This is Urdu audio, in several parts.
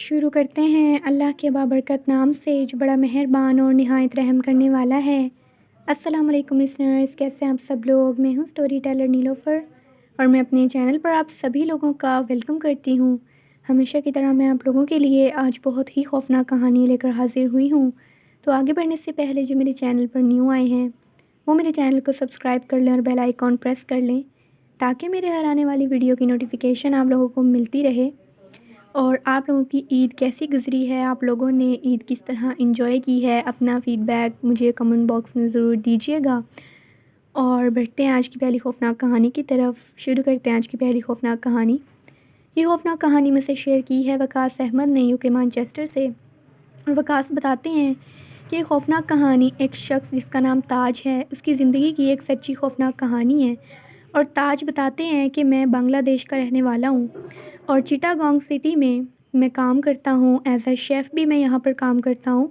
شروع کرتے ہیں اللہ کے بابرکت نام سے جو بڑا مہربان اور نہایت رحم کرنے والا ہے۔ السلام علیکم لسنرز، کیسے ہیں آپ سب لوگ؟ میں ہوں سٹوری ٹیلر نیلوفر اور میں اپنے چینل پر آپ سبھی لوگوں کا ویلکم کرتی ہوں۔ ہمیشہ کی طرح میں آپ لوگوں کے لیے آج بہت ہی خوفناک کہانی لے کر حاضر ہوئی ہوں۔ تو آگے بڑھنے سے پہلے جو میرے چینل پر نیو آئے ہیں وہ میرے چینل کو سبسکرائب کر لیں اور بیل آئیکن پریس کر لیں تاکہ میرے ہر آنے والی ویڈیو کی نوٹیفیکیشن آپ لوگوں کو ملتی رہے۔ اور آپ لوگوں کی عید کیسی گزری ہے، آپ لوگوں نے عید کس طرح انجوائے کی ہے، اپنا فیڈ بیک مجھے کمنٹ باکس میں ضرور دیجیے گا۔ اور بڑھتے ہیں آج کی پہلی خوفناک کہانی کی طرف۔ شروع کرتے ہیں آج کی پہلی خوفناک کہانی۔ یہ خوفناک کہانی مجھ سے شیئر کی ہے وقاص احمد نے UK مانچسٹر سے۔ اور وقاص بتاتے ہیں کہ یہ خوفناک کہانی ایک شخص جس کا نام تاج ہے اس کی زندگی کی ایک سچی خوفناک کہانی ہے۔ اور تاج بتاتے ہیں کہ میں بنگلہ دیش کا رہنے والا ہوں اور چٹاگانگ سٹی میں کام کرتا ہوں، ایز اے شیف بھی میں یہاں پر کام کرتا ہوں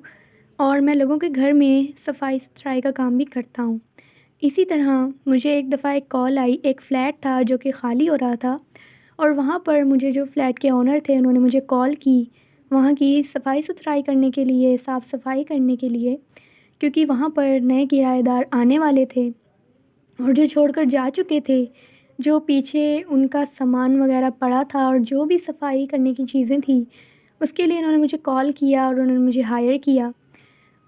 اور میں لوگوں کے گھر میں صفائی ستھرائی کا کام بھی کرتا ہوں۔ اسی طرح مجھے ایک دفعہ ایک کال آئی، ایک فلیٹ تھا جو کہ خالی ہو رہا تھا اور وہاں پر مجھے جو فلیٹ کے اونر تھے انہوں نے مجھے کال کی وہاں کی صفائی ستھرائی کرنے کے لیے، صاف صفائی کرنے کے لیے، کیونکہ وہاں پر نئے کرایہ دار آنے والے تھے اور جو چھوڑ کر جا چکے تھے، جو پیچھے ان کا سامان وغیرہ پڑا تھا اور جو بھی صفائی کرنے کی چیزیں تھیں اس کے لیے انہوں نے مجھے کال کیا اور انہوں نے مجھے ہائر کیا۔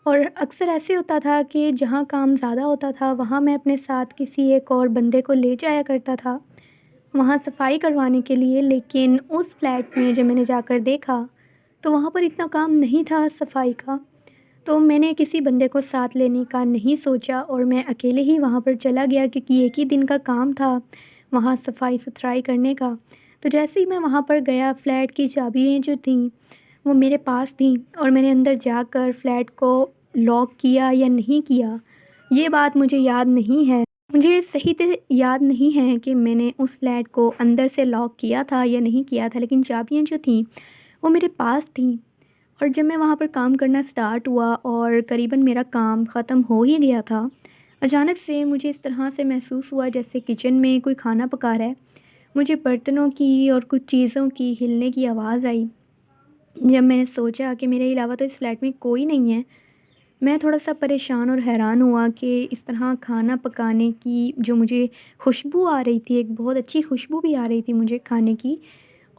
اور اکثر ایسے ہوتا تھا کہ جہاں کام زیادہ ہوتا تھا وہاں میں اپنے ساتھ کسی ایک اور بندے کو لے جایا کرتا تھا وہاں صفائی کروانے کے لیے، لیکن اس فلیٹ میں جب میں نے جا کر دیکھا تو وہاں پر اتنا کام نہیں تھا صفائی کا، تو میں نے کسی بندے کو ساتھ لینے کا نہیں سوچا اور میں اکیلے ہی وہاں پر چلا گیا، کیونکہ ایک ہی دن کا کام تھا وہاں صفائی ستھرائی کرنے کا۔ تو جیسے ہی میں وہاں پر گیا، فلیٹ کی چابیاں جو تھیں وہ میرے پاس تھیں اور میں نے اندر جا کر فلیٹ کو لاک کیا یا نہیں کیا یہ بات مجھے یاد نہیں ہے، مجھے صحیح سے یاد نہیں ہے کہ میں نے اس فلیٹ کو اندر سے لاک کیا تھا یا نہیں کیا تھا، لیکن چابیاں جو تھیں وہ میرے پاس تھیں۔ اور جب میں وہاں پر کام کرنا سٹارٹ ہوا اور قریباً میرا کام ختم ہو ہی گیا تھا، اچانک سے مجھے اس طرح سے محسوس ہوا جیسے کچن میں کوئی کھانا پکا رہا ہے۔ مجھے برتنوں کی اور کچھ چیزوں کی ہلنے کی آواز آئی۔ جب میں نے سوچا کہ میرے علاوہ تو اس فلیٹ میں کوئی نہیں ہے، میں تھوڑا سا پریشان اور حیران ہوا کہ اس طرح کھانا پکانے کی جو مجھے خوشبو آ رہی تھی، ایک بہت اچھی خوشبو بھی آ رہی تھی مجھے کھانے کی،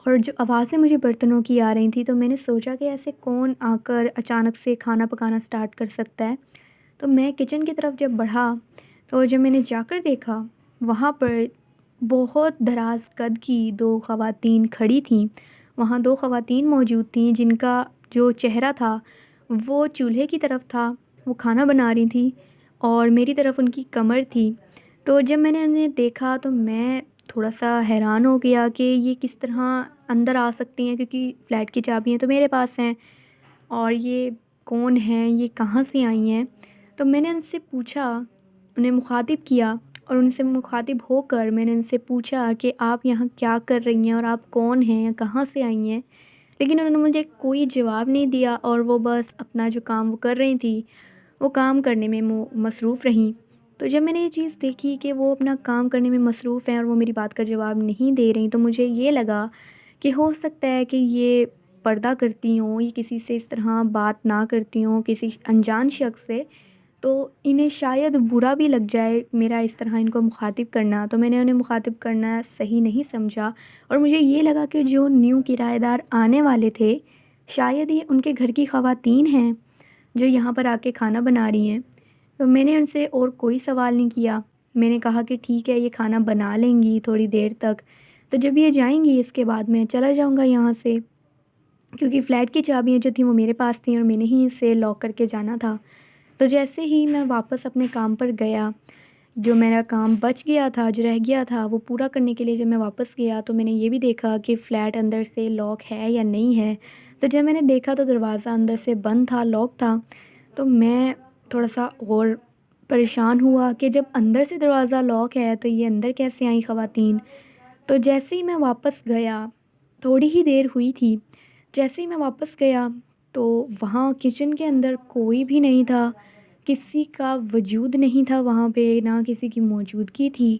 اور جو آوازیں مجھے برتنوں کی آ رہی تھیں، تو میں نے سوچا کہ ایسے کون آ کر اچانک سے کھانا پکانا سٹارٹ کر سکتا ہے۔ تو میں کچن کی طرف جب بڑھا تو جب میں نے جا کر دیکھا وہاں پر بہت دراز قد کی دو خواتین کھڑی تھیں۔ وہاں دو خواتین موجود تھیں جن کا جو چہرہ تھا وہ چولہے کی طرف تھا، وہ کھانا بنا رہی تھیں اور میری طرف ان کی کمر تھی۔ تو جب میں نے انہیں دیکھا تو میں تھوڑا سا حیران ہو گیا کہ یہ کس طرح اندر آ سکتی ہیں، کیونکہ فلیٹ کی چابیاں تو میرے پاس ہیں اور یہ کون ہیں، یہ کہاں سے آئی ہیں۔ تو میں نے ان سے پوچھا، انہیں مخاطب کیا اور ان سے مخاطب ہو کر میں نے ان سے پوچھا کہ آپ یہاں کیا کر رہی ہیں اور آپ کون ہیں، کہاں سے آئی ہیں، لیکن انہوں نے مجھے کوئی جواب نہیں دیا اور وہ بس اپنا جو کام وہ کر رہی تھیں وہ کام کرنے میں مصروف رہیں۔ تو جب میں نے یہ چیز دیکھی کہ وہ اپنا کام کرنے میں مصروف ہیں اور وہ میری بات کا جواب نہیں دے رہی، تو مجھے یہ لگا کہ ہو سکتا ہے کہ یہ پردہ کرتی ہوں، یہ کسی سے اس طرح بات نہ کرتی ہوں، کسی انجان شخص سے، تو انہیں شاید برا بھی لگ جائے میرا اس طرح ان کو مخاطب کرنا، تو میں نے انہیں مخاطب کرنا صحیح نہیں سمجھا اور مجھے یہ لگا کہ جو نیو کرایہ دار آنے والے تھے شاید یہ ان کے گھر کی خواتین ہیں جو یہاں پر آ کے کھانا بنا رہی ہیں۔ تو میں نے ان سے اور کوئی سوال نہیں کیا، میں نے کہا کہ ٹھیک ہے یہ کھانا بنا لیں گی تھوڑی دیر تک، تو جب یہ جائیں گی اس کے بعد میں چلا جاؤں گا یہاں سے، کیونکہ فلیٹ کی چابیاں جو تھیں وہ میرے پاس تھیں اور میں نے ہی اسے لاک کر کے جانا تھا۔ تو جیسے ہی میں واپس اپنے کام پر گیا، جو میرا کام بچ گیا تھا، جو رہ گیا تھا وہ پورا کرنے کے لیے جب میں واپس گیا تو میں نے یہ بھی دیکھا کہ فلیٹ اندر سے لاک ہے یا نہیں ہے۔ تو جب میں نے دیکھا تو دروازہ اندر سے بند تھا، لاک تھا، تو میں تھوڑا سا اور پریشان ہوا کہ جب اندر سے دروازہ لاک ہے تو یہ اندر کیسے آئیں خواتین۔ تو جیسے ہی میں واپس گیا، تھوڑی ہی دیر ہوئی تھی، جیسے ہی میں واپس گیا تو وہاں کچن کے اندر کوئی بھی نہیں تھا، کسی کا وجود نہیں تھا وہاں پہ، نہ کسی کی موجودگی تھی،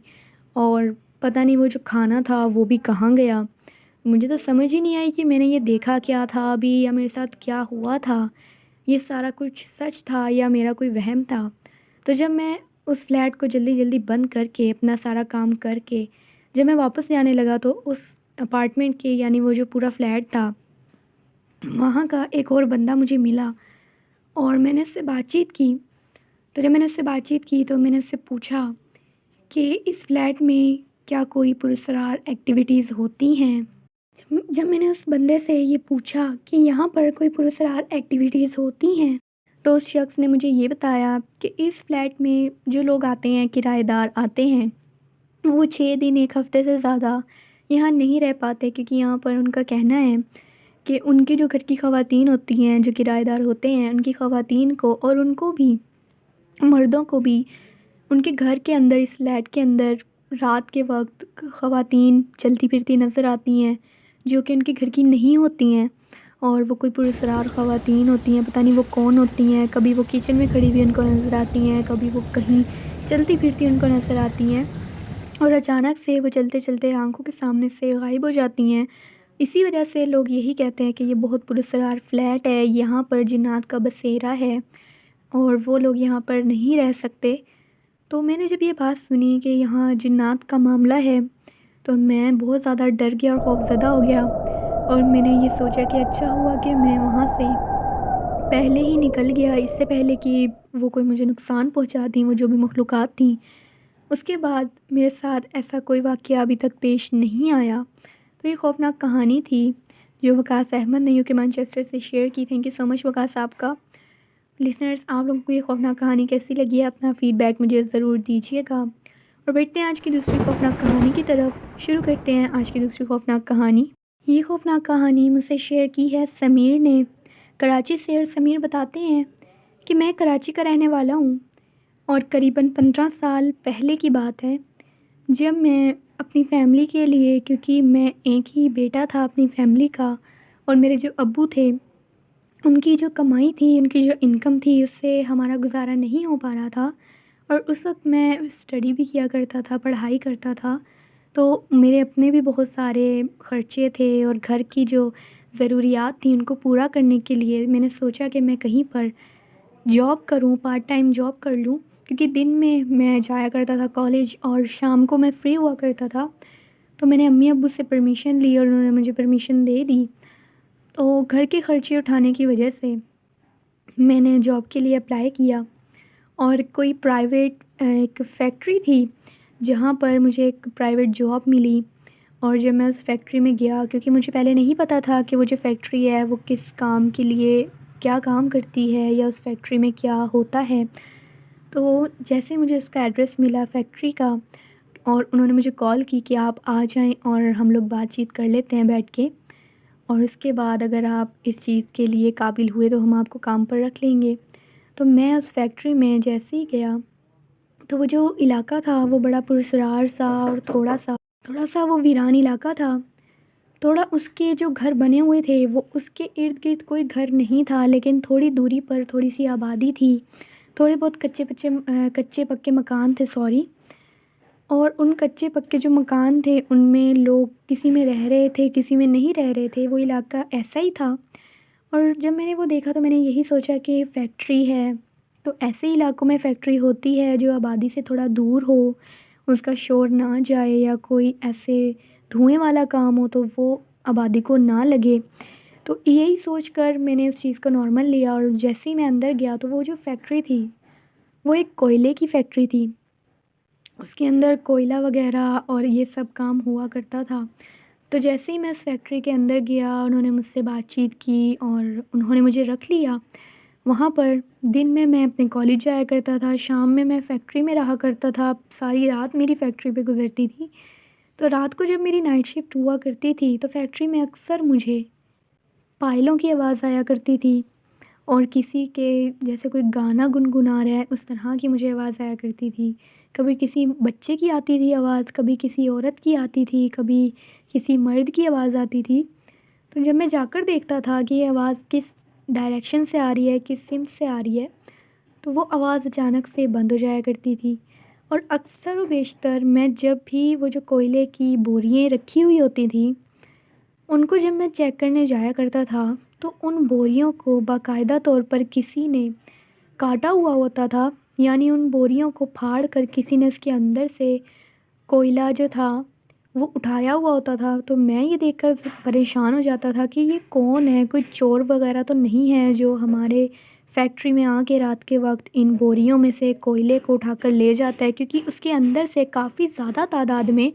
اور پتہ نہیں وہ جو کھانا تھا وہ بھی کہاں گیا۔ مجھے تو سمجھ ہی نہیں آئی کہ میں نے یہ دیکھا کیا تھا ابھی، یا میرے ساتھ کیا ہوا تھا، یہ سارا کچھ سچ تھا یا میرا کوئی وہم تھا۔ تو جب میں اس فلیٹ کو جلدی جلدی بند کر کے اپنا سارا کام کر کے جب میں واپس جانے لگا تو اس اپارٹمنٹ کے یعنی وہ جو پورا فلیٹ تھا وہاں کا ایک اور بندہ مجھے ملا، اور میں نے اس سے بات چیت کی۔ تو جب میں نے اس سے بات چیت کی تو میں نے اس سے پوچھا کہ اس فلیٹ میں کیا کوئی پراسرار ایکٹیویٹیز ہوتی ہیں۔ جب میں نے اس بندے سے یہ پوچھا کہ یہاں پر کوئی پراسرار ایکٹیویٹیز ہوتی ہیں تو اس شخص نے مجھے یہ بتایا کہ اس فلیٹ میں جو لوگ آتے ہیں، کرایہ دار آتے ہیں، وہ 6 دن 1 ہفتے سے زیادہ یہاں نہیں رہ پاتے، کیونکہ یہاں پر ان کا کہنا ہے کہ ان کی جو گھر کی خواتین ہوتی ہیں، جو کرایہ دار ہوتے ہیں، ان کی خواتین کو اور ان کو بھی، مردوں کو بھی، ان کے گھر کے اندر، اس فلیٹ کے اندر رات کے وقت خواتین چلتی پھرتی نظر آتی ہیں جو کہ ان کے گھر کی نہیں ہوتی ہیں، اور وہ کوئی پراسرار خواتین ہوتی ہیں، پتہ نہیں وہ کون ہوتی ہیں۔ کبھی وہ کچن میں کھڑی ہوئی ان کو نظر آتی ہیں، کبھی وہ کہیں چلتی پھرتی ان کو نظر آتی ہیں، اور اچانک سے وہ چلتے چلتے آنکھوں کے سامنے سے غائب ہو جاتی ہیں۔ اسی وجہ سے لوگ یہی کہتے ہیں کہ یہ بہت پراسرار فلیٹ ہے، یہاں پر جنات کا بسیرا ہے اور وہ لوگ یہاں پر نہیں رہ سکتے۔ تو میں نے جب یہ بات سنی کہ یہاں جنات کا معاملہ ہے تو میں بہت زیادہ ڈر گیا اور خوفزدہ ہو گیا، اور میں نے یہ سوچا کہ اچھا ہوا کہ میں وہاں سے پہلے ہی نکل گیا، اس سے پہلے کہ وہ کوئی مجھے نقصان پہنچا دیں، وہ جو بھی مخلوقات تھیں۔ اس کے بعد میرے ساتھ ایسا کوئی واقعہ ابھی تک پیش نہیں آیا۔ تو یہ خوفناک کہانی تھی جو وقاص احمد نے UK مانچسٹر سے شیئر کی۔ تھینک یو سو مچ وقاص آپ کا۔ لسنرز، آپ لوگوں کو یہ خوفناک کہانی کیسی لگی ہے؟ اپنا فیڈ بیک مجھے ضرور دیجیے گا، اور بڑھتے ہیں آج کی دوسری خوفناک کہانی کی طرف۔ شروع کرتے ہیں آج کی دوسری خوفناک کہانی۔ یہ خوفناک کہانی مجھ سے شیئر کی ہے سمیر نے، کراچی سے۔ اور سمیر بتاتے ہیں کہ میں کراچی کا رہنے والا ہوں، اور قریباً 15 سال پہلے کی بات ہے جب میں اپنی فیملی کے لیے، کیونکہ میں ایک ہی بیٹا تھا اپنی فیملی کا، اور میرے جو ابو تھے ان کی جو کمائی تھی، ان کی جو انکم تھی، اس سے ہمارا گزارا نہیں ہو پا رہا تھا، اور اس وقت میں اسٹڈی بھی کیا کرتا تھا، پڑھائی کرتا تھا، تو میرے اپنے بھی بہت سارے خرچے تھے، اور گھر کی جو ضروریات تھیں ان کو پورا کرنے کے لیے میں نے سوچا کہ میں کہیں پر جاب کروں، پارٹ ٹائم جاب کر لوں، کیونکہ دن میں جایا کرتا تھا کالج اور شام کو میں فری ہوا کرتا تھا۔ تو میں نے امی ابو سے پرمیشن لی اور انہوں نے مجھے پرمیشن دے دی۔ تو گھر کے خرچے اٹھانے کی وجہ سے میں نے جاب کے لیے اپلائی کیا، اور کوئی پرائیویٹ ایک فیکٹری تھی جہاں پر مجھے ایک پرائیویٹ جاب ملی۔ اور جب میں اس فیکٹری میں گیا، کیونکہ مجھے پہلے نہیں پتہ تھا کہ وہ جو فیکٹری ہے وہ کس کام کے لیے کیا کام کرتی ہے، یا اس فیکٹری میں کیا ہوتا ہے، تو جیسے مجھے اس کا ایڈریس ملا فیکٹری کا، اور انہوں نے مجھے کال کی کہ آپ آ جائیں اور ہم لوگ بات چیت کر لیتے ہیں بیٹھ کے، اور اس کے بعد اگر آپ اس چیز کے لیے قابل ہوئے تو ہم آپ کو کام پر رکھ لیں گے۔ تو میں اس فیکٹری میں جیسے ہی گیا تو وہ جو علاقہ تھا وہ بڑا پراسرار سا، اور تھوڑا سا وہ ویران علاقہ تھا۔ تھوڑا اس کے جو گھر بنے ہوئے تھے وہ اس کے ارد گرد کوئی گھر نہیں تھا، لیکن تھوڑی دوری پر تھوڑی سی آبادی تھی، تھوڑے بہت کچے پکے مکان تھے اور ان کچے پکے جو مکان تھے ان میں لوگ کسی میں رہ رہے تھے، کسی میں نہیں رہ رہے تھے، وہ علاقہ ایسا ہی تھا۔ اور جب میں نے وہ دیکھا تو میں نے یہی سوچا کہ فیکٹری ہے تو ایسے علاقوں میں فیکٹری ہوتی ہے جو آبادی سے تھوڑا دور ہو، اس کا شور نہ جائے، یا کوئی ایسے دھوئیں والا کام ہو تو وہ آبادی کو نہ لگے۔ تو یہی سوچ کر میں نے اس چیز کو نارمل لیا، اور جیسے ہی میں اندر گیا تو وہ جو فیکٹری تھی وہ ایک کوئلے کی فیکٹری تھی، اس کے اندر کوئلہ وغیرہ اور یہ سب کام ہوا کرتا تھا۔ تو جیسے ہی میں اس فیکٹری کے اندر گیا، انہوں نے مجھ سے بات چیت کی اور انہوں نے مجھے رکھ لیا وہاں پر۔ دن میں اپنے کالج جایا کرتا تھا، شام میں فیکٹری میں رہا کرتا تھا، ساری رات میری فیکٹری پہ گزرتی تھی۔ تو رات کو جب میری نائٹ شفٹ ہوا کرتی تھی تو فیکٹری میں اکثر مجھے پائلوں کی آواز آیا کرتی تھی، اور کسی کے جیسے کوئی گانا گنگنا رہا ہے اس طرح کی مجھے آواز آیا کرتی تھی۔ کبھی کسی بچے کی آتی تھی آواز، کبھی کسی عورت کی آتی تھی، کبھی کسی مرد کی آواز آتی تھی۔ تو جب میں جا کر دیکھتا تھا کہ یہ آواز کس ڈائریکشن سے آ رہی ہے، کس سمت سے آ رہی ہے، تو وہ آواز اچانک سے بند ہو جایا کرتی تھی۔ اور اکثر و بیشتر میں جب بھی وہ جو کوئلے کی بوریاں رکھی ہوئی ہوتی تھیں ان کو جب میں چیک کرنے جایا کرتا تھا تو ان بوریوں کو باقاعدہ طور پر کسی نے کاٹا ہوا ہوتا تھا، یعنی ان بوریوں کو پھاڑ کر کسی نے اس کے اندر سے کوئلہ جو تھا وہ اٹھایا ہوا ہوتا تھا۔ تو میں یہ دیکھ کر پریشان ہو جاتا تھا کہ یہ کون ہے، کوئی چور وغیرہ تو نہیں ہے جو ہمارے فیکٹری میں آ کے رات کے وقت ان بوریوں میں سے کوئلے کو اٹھا کر لے جاتا ہے، کیونکہ اس کے اندر سے کافی زیادہ تعداد میں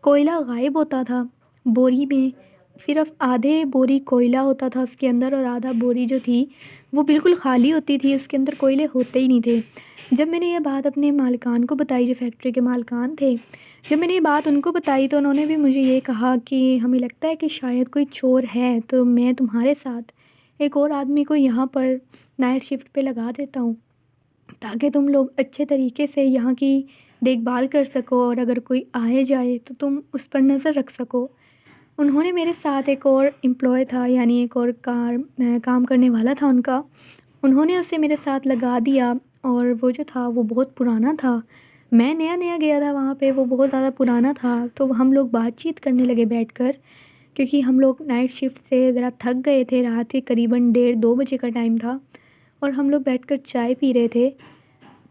کوئلہ غائب ہوتا تھا۔ بوری میں صرف آدھے بوری کوئلہ ہوتا تھا اس کے اندر، اور آدھا بوری جو تھی وہ بالکل خالی ہوتی تھی، اس کے اندر کوئلے ہوتے ہی نہیں تھے۔ جب میں نے یہ بات اپنے مالکان کو بتائی، جو فیکٹری کے مالکان تھے، جب میں نے یہ بات ان کو بتائی تو انہوں نے بھی مجھے یہ کہا کہ ہمیں لگتا ہے کہ شاید کوئی چور ہے، تو میں تمہارے ساتھ ایک اور آدمی کو یہاں پر نائٹ شفٹ پہ لگا دیتا ہوں تاکہ تم لوگ اچھے طریقے سے یہاں کی دیکھ بھال کر سکو، اور اگر کوئی آئے جائے تو تم اس پر نظر رکھ سکو۔ انہوں نے میرے ساتھ ایک اور امپلائی تھا، یعنی ایک اور کام کرنے والا تھا ان کا، انہوں نے اسے میرے ساتھ لگا دیا، اور وہ جو تھا وہ بہت پرانا تھا۔ میں نیا نیا گیا تھا وہاں پہ، وہ بہت زیادہ پرانا تھا۔ تو ہم لوگ بات چیت کرنے لگے بیٹھ کر، کیونکہ ہم لوگ نائٹ شفٹ سے ذرا تھک گئے تھے، رات کے قریباً 1:30-2 بجے کا ٹائم تھا، اور ہم لوگ بیٹھ کر چائے پی رہے تھے۔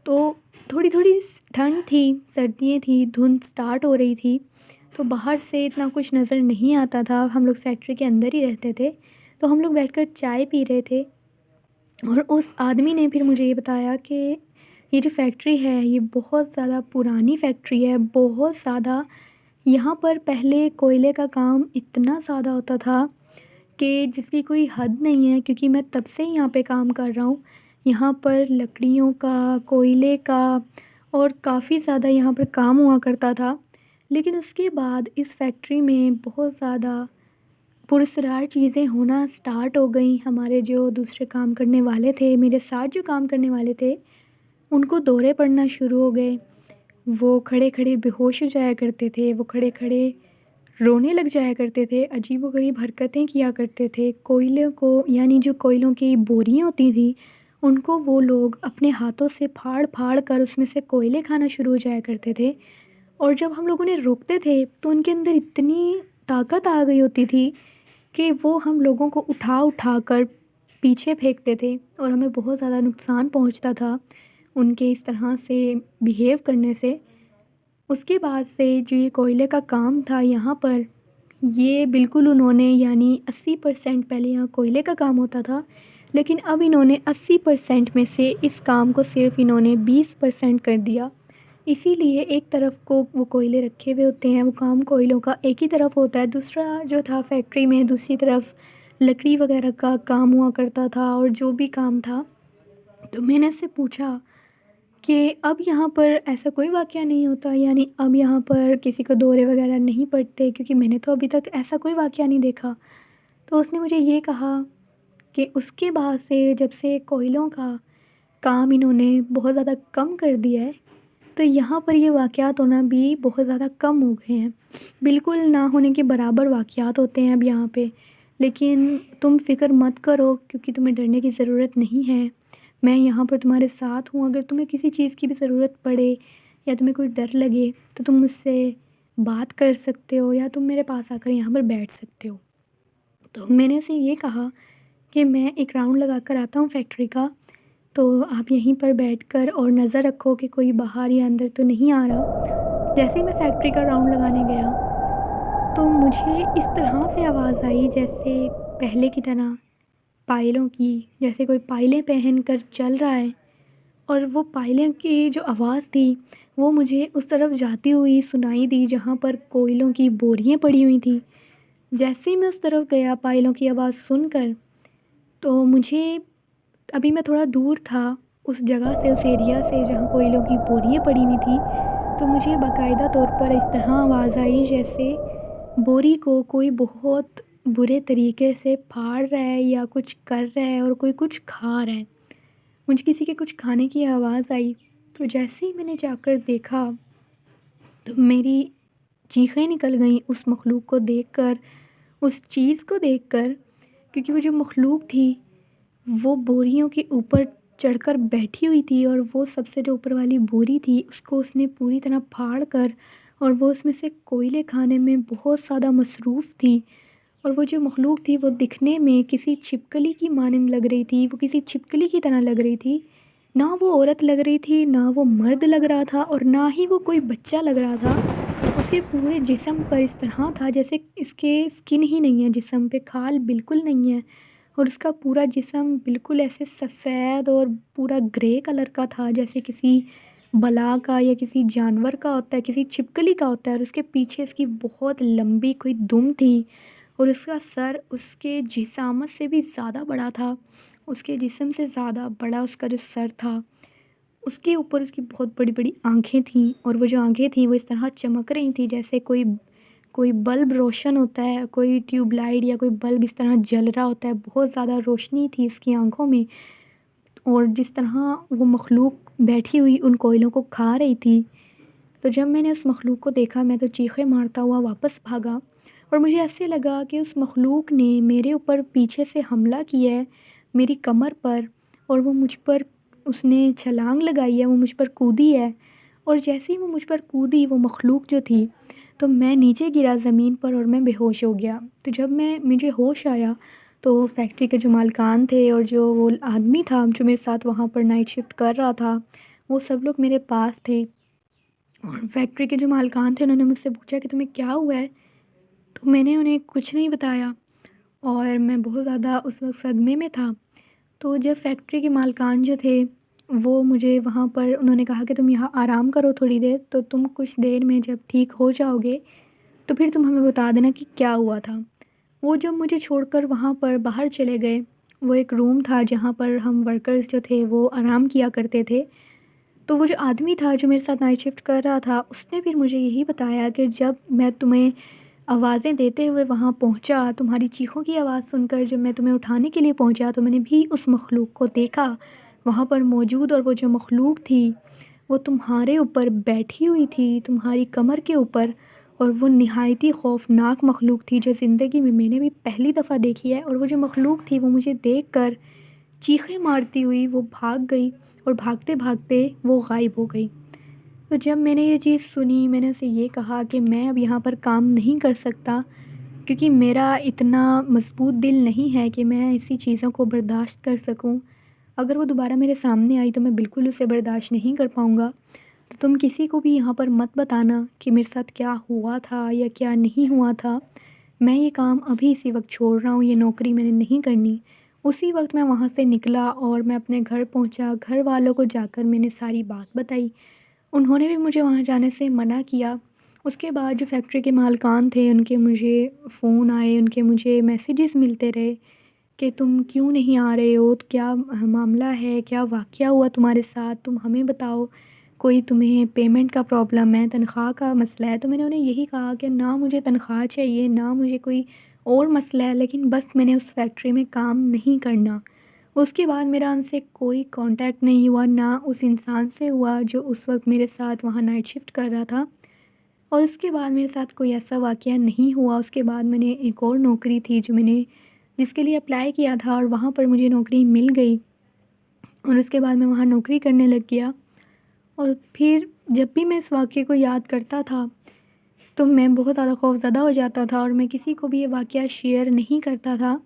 تو تھوڑی تھوڑی ٹھنڈ تھی، سردیاں تھیں، دھند سٹارٹ ہو رہی تھی، تو باہر سے اتنا کچھ نظر نہیں آتا تھا، ہم لوگ فیکٹری کے اندر ہی رہتے تھے۔ تو ہم لوگ بیٹھ کر چائے پی رہے تھے، اور اس آدمی نے پھر مجھے یہ بتایا کہ یہ جو فیکٹری ہے یہ بہت زیادہ پرانی فیکٹری ہے، بہت زیادہ۔ یہاں پر پہلے کوئلے کا کام اتنا زیادہ ہوتا تھا کہ جس کی کوئی حد نہیں ہے، کیونکہ میں تب سے یہاں پہ کام کر رہا ہوں۔ یہاں پر لکڑیوں کا، کوئلے کا اور کافی زیادہ یہاں پر کام ہوا کرتا تھا، لیکن اس کے بعد اس فیکٹری میں بہت زیادہ پراسرار چیزیں ہونا سٹارٹ ہو گئیں۔ ہمارے جو دوسرے کام کرنے والے تھے، میرے ساتھ جو کام کرنے والے تھے، ان کو دورے پڑنا شروع ہو گئے، وہ کھڑے کھڑے بے ہوش ہو جایا کرتے تھے، وہ کھڑے کھڑے رونے لگ جایا کرتے تھے، عجیب و غریب حرکتیں کیا کرتے تھے۔ کوئلوں کو، یعنی جو کوئلوں کی بوریاں ہوتی تھیں، ان کو وہ لوگ اپنے ہاتھوں سے پھاڑ پھاڑ کر اس میں سے کوئلے کھانا شروع ہو جایا کرتے تھے، اور جب ہم لوگ انہیں روکتے تھے تو ان کے اندر اتنی طاقت آ گئی ہوتی تھی کہ وہ ہم لوگوں کو اٹھا اٹھا کر پیچھے پھینکتے تھے، اور ہمیں بہت زیادہ نقصان پہنچتا تھا ان کے اس طرح سے بیہیو کرنے سے۔ اس کے بعد سے جو یہ کوئلے کا کام تھا یہاں پر، یہ بالکل انہوں نے، یعنی 80% پہلے یہاں کوئلے کا کام ہوتا تھا، لیکن اب انہوں نے 80% میں سے اس کام کو صرف انہوں نے 20% کر دیا۔ اسی لیے ایک طرف کو وہ کوئلے رکھے ہوئے ہوتے ہیں، وہ کام کوئلوں کا ایک ہی طرف ہوتا ہے، دوسرا جو تھا فیکٹری میں دوسری طرف لکڑی وغیرہ کا کام ہوا کرتا تھا، اور جو بھی کام تھا۔ تو میں نے اس سے پوچھا کہ اب یہاں پر ایسا کوئی واقعہ نہیں ہوتا، یعنی اب یہاں پر کسی کو دورے وغیرہ نہیں پڑتے، کیونکہ میں نے تو ابھی تک ایسا کوئی واقعہ نہیں دیکھا۔ تو اس نے مجھے یہ کہا کہ اس کے بعد سے جب سے کوئلوں کا کام انہوں نے بہت زیادہ کم کر دیا ہے، تو یہاں پر یہ واقعات ہونا بھی بہت زیادہ کم ہو گئے ہیں، بالکل نہ ہونے کے برابر واقعات ہوتے ہیں اب یہاں پہ۔ لیکن تم فکر مت کرو، کیونکہ تمہیں ڈرنے کی ضرورت نہیں ہے، میں یہاں پر تمہارے ساتھ ہوں۔ اگر تمہیں کسی چیز کی بھی ضرورت پڑے یا تمہیں کوئی ڈر لگے تو تم مجھ سے بات کر سکتے ہو، یا تم میرے پاس آ کر یہاں پر بیٹھ سکتے ہو۔ تو میں نے اسے یہ کہا کہ میں ایک راؤنڈ لگا کر آتا ہوں فیکٹری کا، تو آپ یہیں پر بیٹھ کر اور نظر رکھو کہ کوئی باہر یا اندر تو نہیں آ رہا۔ جیسے ہی میں فیکٹری کا راؤنڈ لگانے گیا تو مجھے اس طرح سے آواز آئی جیسے پہلے کی طرح پائلوں کی، جیسے کوئی پائلیں پہن کر چل رہا ہے، اور وہ پائلوں کی جو آواز تھی وہ مجھے اس طرف جاتی ہوئی سنائی دی جہاں پر کوئلوں کی بوریاں پڑی ہوئی تھیں۔ جیسے ہی میں اس طرف گیا پائلوں کی آواز سن کر، تو مجھے، ابھی میں تھوڑا دور تھا اس جگہ سے، اس ایریا سے جہاں کوئلوں کی بوریاں پڑی ہوئی تھیں، تو مجھے باقاعدہ طور پر اس طرح آواز آئی جیسے بوری کو کوئی بہت برے طریقے سے پھاڑ رہا ہے یا کچھ کر رہا ہے، اور کوئی کچھ کھا رہا ہے۔ مجھے کسی کے کچھ کھانے کی آواز آئی، تو جیسے ہی میں نے جا کر دیکھا تو میری چیخیں نکل گئیں اس مخلوق کو دیکھ کر، اس چیز کو دیکھ کر، کیونکہ وہ جو مخلوق تھی وہ بوریوں کے اوپر چڑھ کر بیٹھی ہوئی تھی، اور وہ سب سے جو اوپر والی بوری تھی اس کو اس نے پوری طرح پھاڑ کر، اور وہ اس میں سے کوئلے کھانے میں بہت زیادہ مصروف تھی، اور وہ جو مخلوق تھی وہ دکھنے میں کسی چھپکلی کی مانند لگ رہی تھی، وہ کسی چھپکلی کی طرح لگ رہی تھی۔ نہ وہ عورت لگ رہی تھی، نہ وہ مرد لگ رہا تھا، اور نہ ہی وہ کوئی بچہ لگ رہا تھا۔ اس کے پورے جسم پر اس طرح تھا جیسے اس کے اسکن ہی نہیں ہے، جسم پہ کھال بالکل نہیں ہے، اور اس کا پورا جسم بالکل ایسے سفید اور پورا گرے کلر کا تھا، جیسے کسی بلا کا یا کسی جانور کا ہوتا ہے، کسی چھپکلی کا ہوتا ہے۔ اور اس کے پیچھے اس کی بہت لمبی کوئی دم تھی، اور اس کا سر اس کے جسامت سے بھی زیادہ بڑا تھا، اس کے جسم سے زیادہ بڑا اس کا جو سر تھا۔ اس کے اوپر اس کی بہت بڑی بڑی آنکھیں تھیں، اور وہ جو آنکھیں تھیں وہ اس طرح چمک رہی تھیں جیسے کوئی بلب روشن ہوتا ہے، کوئی ٹیوب لائٹ یا کوئی بلب اس طرح جل رہا ہوتا ہے، بہت زیادہ روشنی تھی اس کی آنکھوں میں۔ اور جس طرح وہ مخلوق بیٹھی ہوئی ان کوئلوں کو کھا رہی تھی، تو جب میں نے اس مخلوق کو دیکھا میں تو چیخیں مارتا ہوا واپس بھاگا، اور مجھے ایسے لگا کہ اس مخلوق نے میرے اوپر پیچھے سے حملہ کیا ہے، میری کمر پر، اور وہ مجھ پر اس نے چھلانگ لگائی ہے، وہ مجھ پر کودی ہے۔ اور جیسے ہی وہ مجھ پر کودی، وہ مخلوق جو تھی، تو میں نیچے گرا زمین پر اور میں بے ہوش ہو گیا۔ تو جب مجھے ہوش آیا تو فیکٹری کے جو مالکان تھے اور جو وہ آدمی تھا جو میرے ساتھ وہاں پر نائٹ شفٹ کر رہا تھا، وہ سب لوگ میرے پاس تھے۔ اور فیکٹری کے جو مالکان تھے انہوں نے مجھ سے پوچھا کہ تمہیں کیا ہوا ہے؟ تو میں نے انہیں کچھ نہیں بتایا، اور میں بہت زیادہ اس وقت صدمے میں تھا۔ تو جب فیکٹری کے مالکان جو تھے وہ مجھے وہاں پر انہوں نے کہا کہ تم یہاں آرام کرو تھوڑی دیر، تو تم کچھ دیر میں جب ٹھیک ہو جاؤ گے تو پھر تم ہمیں بتا دینا کہ کیا ہوا تھا۔ وہ جب مجھے چھوڑ کر وہاں پر باہر چلے گئے، وہ ایک روم تھا جہاں پر ہم ورکرز جو تھے وہ آرام کیا کرتے تھے، تو وہ جو آدمی تھا جو میرے ساتھ نائٹ شفٹ کر رہا تھا اس نے پھر مجھے یہی بتایا کہ جب میں تمہیں آوازیں دیتے ہوئے وہاں پہنچا، تمہاری چیخوں کی آواز سن کر جب میں تمہیں اٹھانے کے لیے پہنچا تو میں نے بھی اس مخلوق کو دیکھا وہاں پر موجود، اور وہ جو مخلوق تھی وہ تمہارے اوپر بیٹھی ہوئی تھی، تمہاری کمر کے اوپر، اور وہ نہایت ہی خوفناک مخلوق تھی جو زندگی میں نے بھی پہلی دفعہ دیکھی ہے۔ اور وہ جو مخلوق تھی وہ مجھے دیکھ کر چیخیں مارتی ہوئی وہ بھاگ گئی، اور بھاگتے بھاگتے وہ غائب ہو گئی۔ تو جب میں نے یہ چیز سنی میں نے اسے یہ کہا کہ میں اب یہاں پر کام نہیں کر سکتا، کیونکہ میرا اتنا مضبوط دل نہیں ہے کہ میں ایسی چیزوں کو برداشت کر سکوں۔ اگر وہ دوبارہ میرے سامنے آئی تو میں بالکل اسے برداشت نہیں کر پاؤں گا۔ تو تم کسی کو بھی یہاں پر مت بتانا کہ میرے ساتھ کیا ہوا تھا یا کیا نہیں ہوا تھا۔ میں یہ کام ابھی اسی وقت چھوڑ رہا ہوں، یہ نوکری میں نے نہیں کرنی۔ اسی وقت میں وہاں سے نکلا اور میں اپنے گھر پہنچا، گھر والوں کو جا کر میں نے ساری بات بتائی۔ انہوں نے بھی مجھے وہاں جانے سے منع کیا۔ اس کے بعد جو فیکٹری کے مالکان تھے ان کے مجھے فون آئے، ان کے مجھے میسیجز ملتے رہے کہ تم کیوں نہیں آ رہے ہو، کیا معاملہ ہے، کیا واقعہ ہوا تمہارے ساتھ، تم ہمیں بتاؤ، کوئی تمہیں پیمنٹ کا پرابلم ہے، تنخواہ کا مسئلہ ہے۔ تو میں نے انہیں یہی کہا کہ نہ مجھے تنخواہ چاہیے، نہ مجھے کوئی اور مسئلہ ہے، لیکن بس میں نے اس فیکٹری میں کام نہیں کرنا۔ اس کے بعد میرا ان سے کوئی کانٹیکٹ نہیں ہوا، نہ اس انسان سے ہوا جو اس وقت میرے ساتھ وہاں نائٹ شفٹ کر رہا تھا، اور اس کے بعد میرے ساتھ کوئی ایسا واقعہ نہیں ہوا۔ اس کے بعد میں نے ایک اور نوکری تھی جس کے لیے اپلائی کیا تھا، اور وہاں پر مجھے نوکری مل گئی، اور اس کے بعد میں وہاں نوکری کرنے لگ گیا۔ اور پھر جب بھی میں اس واقعے کو یاد کرتا تھا تو میں بہت زیادہ خوفزدہ ہو جاتا تھا، اور میں کسی کو بھی یہ واقعہ شیئر نہیں کرتا تھا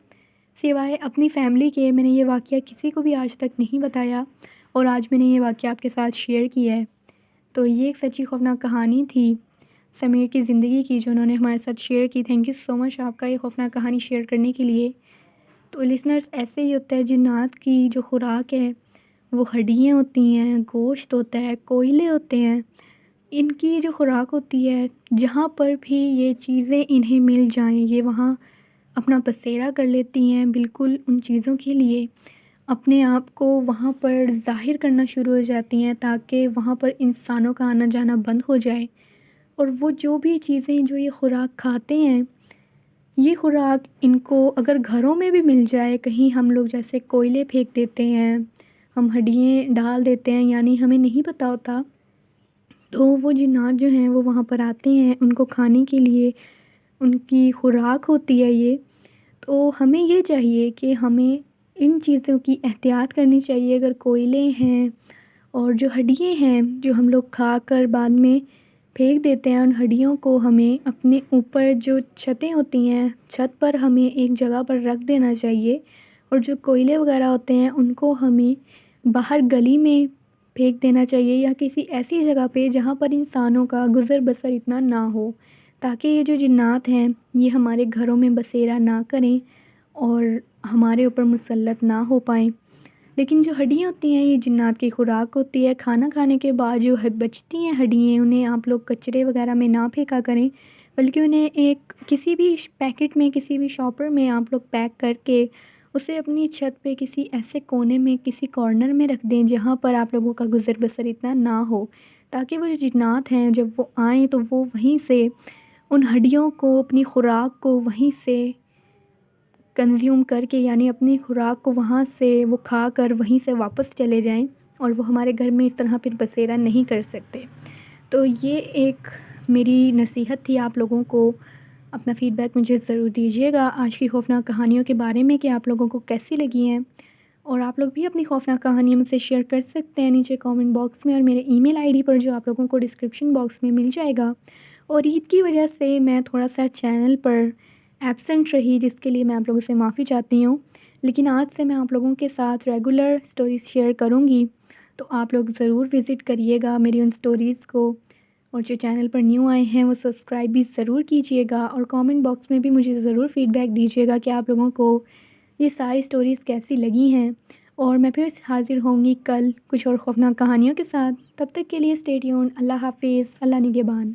سوائے اپنی فیملی کے۔ میں نے یہ واقعہ کسی کو بھی آج تک نہیں بتایا، اور آج میں نے یہ واقعہ آپ کے ساتھ شیئر کیا ہے۔ تو یہ ایک سچی خوفناک کہانی تھی سمیر کی زندگی کی جو انہوں نے ہمارے ساتھ شیئر کی۔ تھینک یو سو مچ آپ کا یہ خوفناک کہانی شیئر کرنے کے لیے۔ تو لسنرز ایسے ہی ہوتا ہے، جنات کی جو خوراک ہے وہ ہڈیاں ہوتی ہیں، گوشت ہوتا ہے، کوئلے ہوتے ہیں۔ ان کی جو خوراک ہوتی ہے جہاں پر بھی یہ چیزیں انہیں مل جائیں یہ وہاں اپنا بسیرا کر لیتی ہیں، بالکل ان چیزوں کے لیے اپنے آپ کو وہاں پر ظاہر کرنا شروع ہو جاتی ہیں تاکہ وہاں پر انسانوں کا آنا جانا بند ہو جائے۔ اور وہ جو بھی چیزیں جو یہ خوراک کھاتے ہیں، یہ خوراک ان کو اگر گھروں میں بھی مل جائے، کہیں ہم لوگ جیسے کوئلے پھینک دیتے ہیں، ہم ہڈیاں ڈال دیتے ہیں، یعنی ہمیں نہیں پتہ ہوتا، تو وہ جنات جو ہیں وہ وہاں پر آتے ہیں ان کو کھانے کے لیے، ان کی خوراک ہوتی ہے یہ۔ تو ہمیں یہ چاہیے کہ ہمیں ان چیزوں کی احتیاط کرنی چاہیے۔ اگر کوئلے ہیں اور جو ہڈیاں ہیں جو ہم لوگ کھا کر بعد میں پھینک دیتے ہیں ان ہڈیوں کو، ہمیں اپنے اوپر جو چھتیں ہوتی ہیں چھت پر ہمیں ایک جگہ پر رکھ دینا چاہیے، اور جو کوئلے وغیرہ ہوتے ہیں ان کو ہمیں باہر گلی میں پھینک دینا چاہیے، یا کسی ایسی جگہ پہ جہاں پر انسانوں کا گزر بسر اتنا نہ ہو، تاکہ یہ جو جنات ہیں یہ ہمارے گھروں میں بسیرا نہ کریں اور ہمارے اوپر مسلط نہ ہو پائیں۔ لیکن جو ہڈیاں ہوتی ہیں یہ جنات کی خوراک ہوتی ہے، کھانا کھانے کے بعد جو بچتی ہیں ہڈیاں انہیں آپ لوگ کچرے وغیرہ میں نہ پھینکا کریں، بلکہ انہیں ایک کسی بھی پیکٹ میں، کسی بھی شاپر میں آپ لوگ پیک کر کے اسے اپنی چھت پہ کسی ایسے کونے میں، کسی کارنر میں رکھ دیں جہاں پر آپ لوگوں کا گزر بسر اتنا نہ ہو، تاکہ وہ جو جنات ہیں جب وہ آئیں تو وہ وہیں سے ان ہڈیوں کو، اپنی خوراک کو وہیں سے کنزیوم کر کے، یعنی اپنی خوراک کو وہاں سے وہ کھا کر وہیں سے واپس چلے جائیں، اور وہ ہمارے گھر میں اس طرح پھر بسیرا نہیں کر سکتے۔ تو یہ ایک میری نصیحت تھی آپ لوگوں کو۔ اپنا فیڈ بیک مجھے ضرور دیجیے گا آج کی خوفناک کہانیوں کے بارے میں، کہ آپ لوگوں کو کیسی لگی ہیں، اور آپ لوگ بھی اپنی خوفناک کہانیاں مجھ سے شیئر کر سکتے ہیں نیچے کامنٹ باکس میں، اور میرے ای میل آئی ڈی پر جو آپ لوگوں کو ڈسکرپشن باکس میں مل جائے گا۔ اور عید کی وجہ سے میں تھوڑا سا چینل پر ایبسنٹ رہی، جس کے لیے میں آپ لوگوں سے معافی چاہتی ہوں، لیکن آج سے میں آپ لوگوں کے ساتھ ریگولر سٹوریز شیئر کروں گی، تو آپ لوگ ضرور وزٹ کریے گا میری ان سٹوریز کو، اور جو چینل پر نیو آئے ہیں وہ سبسکرائب بھی ضرور کیجیے گا، اور کامنٹ باکس میں بھی مجھے ضرور فیڈ بیک دیجیے گا کہ آپ لوگوں کو یہ ساری سٹوریز کیسی لگی ہیں۔ اور میں پھر حاضر ہوں گی کل کچھ اور خوفناک کہانیوں کے ساتھ، تب تک کے لیے اسٹے ٹیون۔ اللہ حافظ، اللہ نگہبان۔